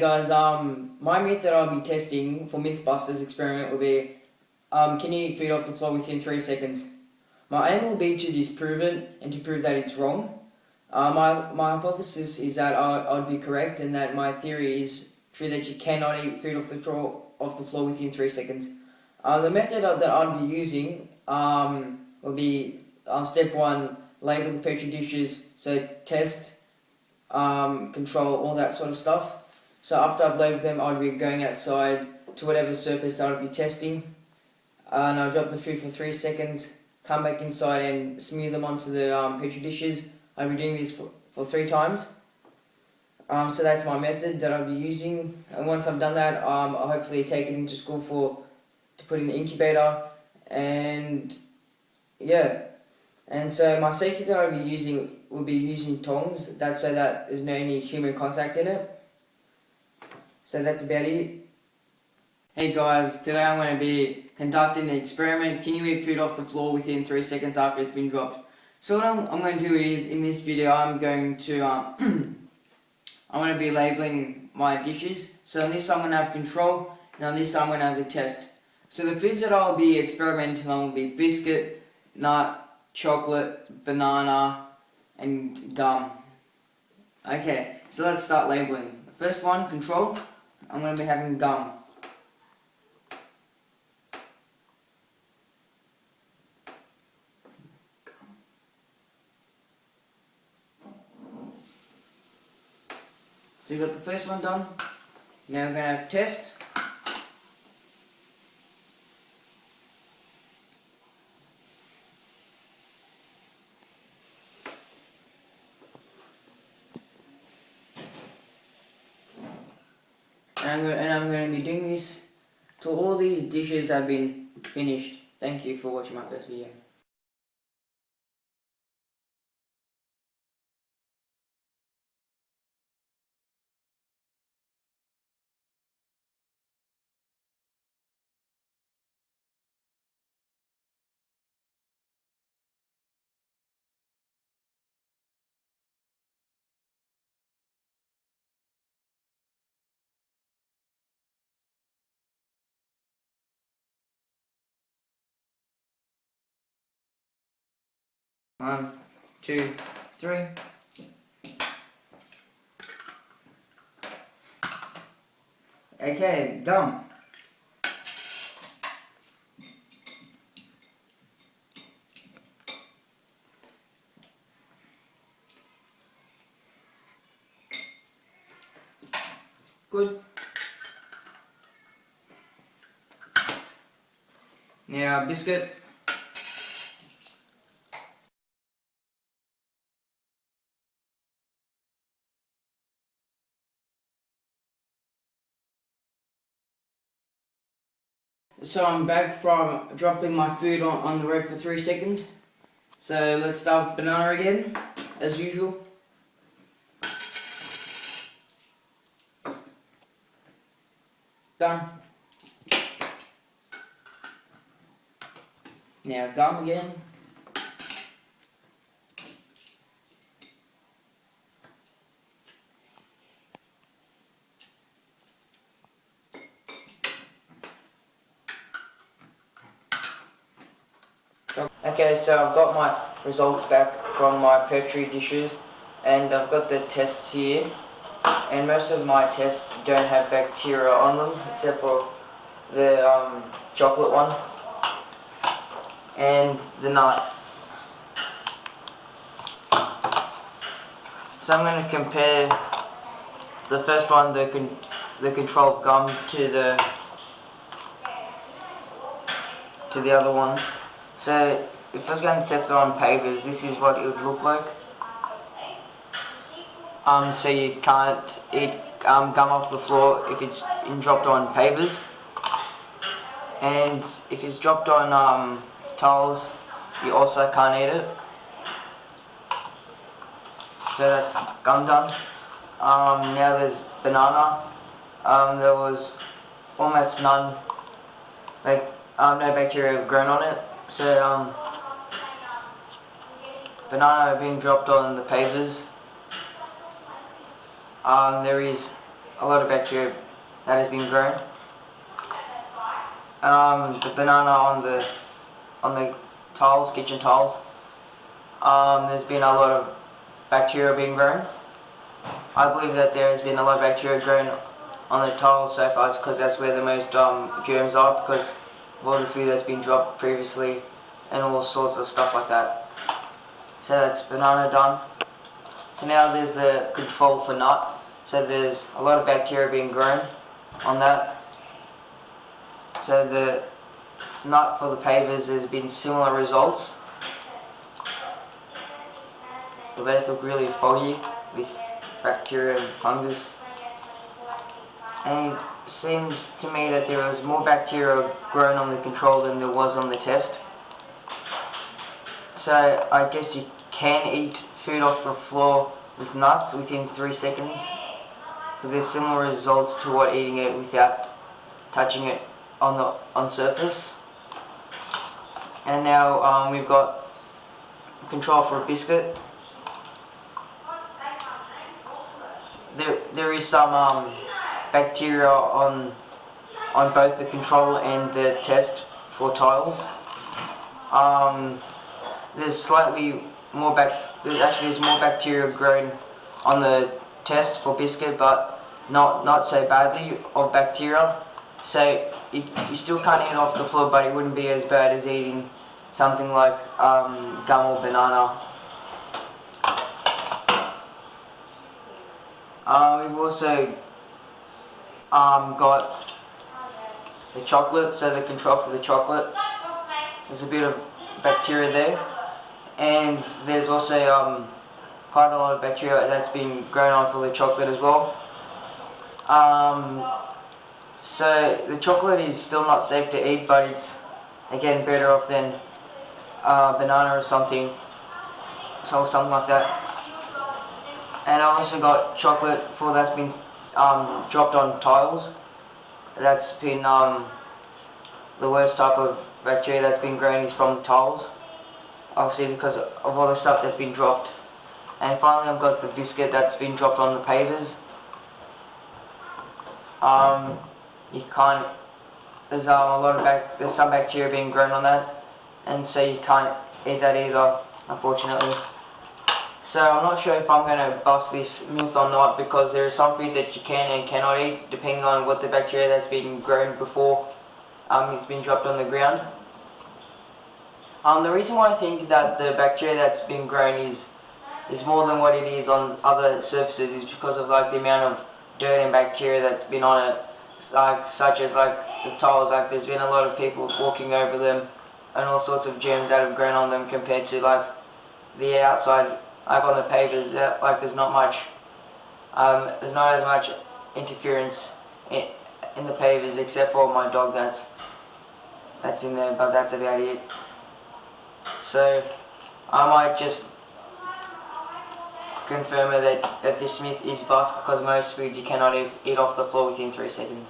guys, my myth that I'll be testing for Mythbusters experiment will be, can you eat food off the floor within 3 seconds? My aim will be to disprove it and to prove that it's wrong. My hypothesis is that I'd be correct and that my theory is true that you cannot eat food off the floor within 3 seconds. The method that I'd be using will be step 1, label the petri dishes, so test, control, all that sort of stuff. So after I've labelled them, I'll be going outside to whatever surface I'll be testing, and I'll drop the food for 3 seconds, come back inside and smear them onto the petri dishes. I'll be doing this for 3 times. So that's my method that I'll be using, and once I've done that, I'll hopefully take it into school to put in the incubator, and yeah. And so my safety that I'll be using will be using tongs, so that there's no any human contact in it. So that's about it. Hey guys, today I'm going to be conducting the experiment, can you eat food off the floor within 3 seconds after it's been dropped? So what I'm going to do is, in this video I'm going to I'm going to be labelling my dishes. So on this I'm going to have control, and on this I'm going to have the test. So the foods that I'll be experimenting on will be biscuit, nut, chocolate, banana, and gum. Okay, so let's start labelling. The first one, control, I'm going to be having gum. So you got the first one done. Now we're going to have test. And I'm going to be doing this till all these dishes have been finished. Thank you for watching my first video. One, 2, 3. Okay, gum. Good. Now biscuit. So I'm back from dropping my food on the road for 3 seconds. So let's start with banana again, as usual. Done. Now gum again. Okay, so I've got my results back from my petri dishes, and I've got the tests here, and most of my tests don't have bacteria on them, except for the chocolate one and the nut. So I'm going to compare the first one, the controlled gum, to the other one. So if I was going to test it on pavers, this is what it would look like. So you can't eat gum off the floor if it's dropped on pavers, and if it's dropped on tiles, you also can't eat it. So that's gum done. Now there's banana. There was almost none, no bacteria grown on it. So banana being dropped on the pavers. There is a lot of bacteria that has been grown. The banana on the tiles, kitchen tiles, there's been a lot of bacteria being grown. I believe that there has been a lot of bacteria grown on the tiles so far because that's where the most germs are, because of all the food that's been dropped previously and all sorts of stuff like that. So that's banana done. So now there's the control for nut. So there's a lot of bacteria being grown on that. So the nut for the pavers has been similar results. The both look really foggy with bacteria and fungus. And it seems to me that there was more bacteria grown on the control than there was on the test. So I guess you can eat food off the floor with nuts within 3 seconds. So there's similar results to what eating it without touching it on surface. And now we've got control for a biscuit. There is some bacteria on both the control and the test for tiles. There's more bacteria grown on the test for biscuit, but not so badly of bacteria. So you still can't eat it off the floor, but it wouldn't be as bad as eating something like gum or banana. We've also got the chocolate, so the control for the chocolate. There's a bit of bacteria there, and there's also quite a lot of bacteria that's been grown on for the chocolate as well. So the chocolate is still not safe to eat, but it's again better off than banana or something, so something like that. And I also got chocolate that's been dropped on tiles. That's been the worst type of bacteria that's been grown is from the tiles, obviously because of all the stuff that's been dropped. And finally I've got the biscuit that's been dropped on the pavers. There's some bacteria being grown on that, and so you can't eat that either, unfortunately. So I'm not sure if I'm going to bust this myth or not, because there is some food that you can and cannot eat depending on what the bacteria that's been grown before it's been dropped on the ground. The reason why I think that the bacteria that's been grown is more than what it is on other surfaces is because of the amount of dirt and bacteria that's been on it, such as the tiles. There's been a lot of people walking over them and all sorts of germs that have grown on them compared to the outside. On the pavers, there's not much, there's not as much interference in the pavers, except for my dog that's in there, but that's about it. So I might just confirm that this myth is bust, because most food you cannot eat off the floor within 3 seconds.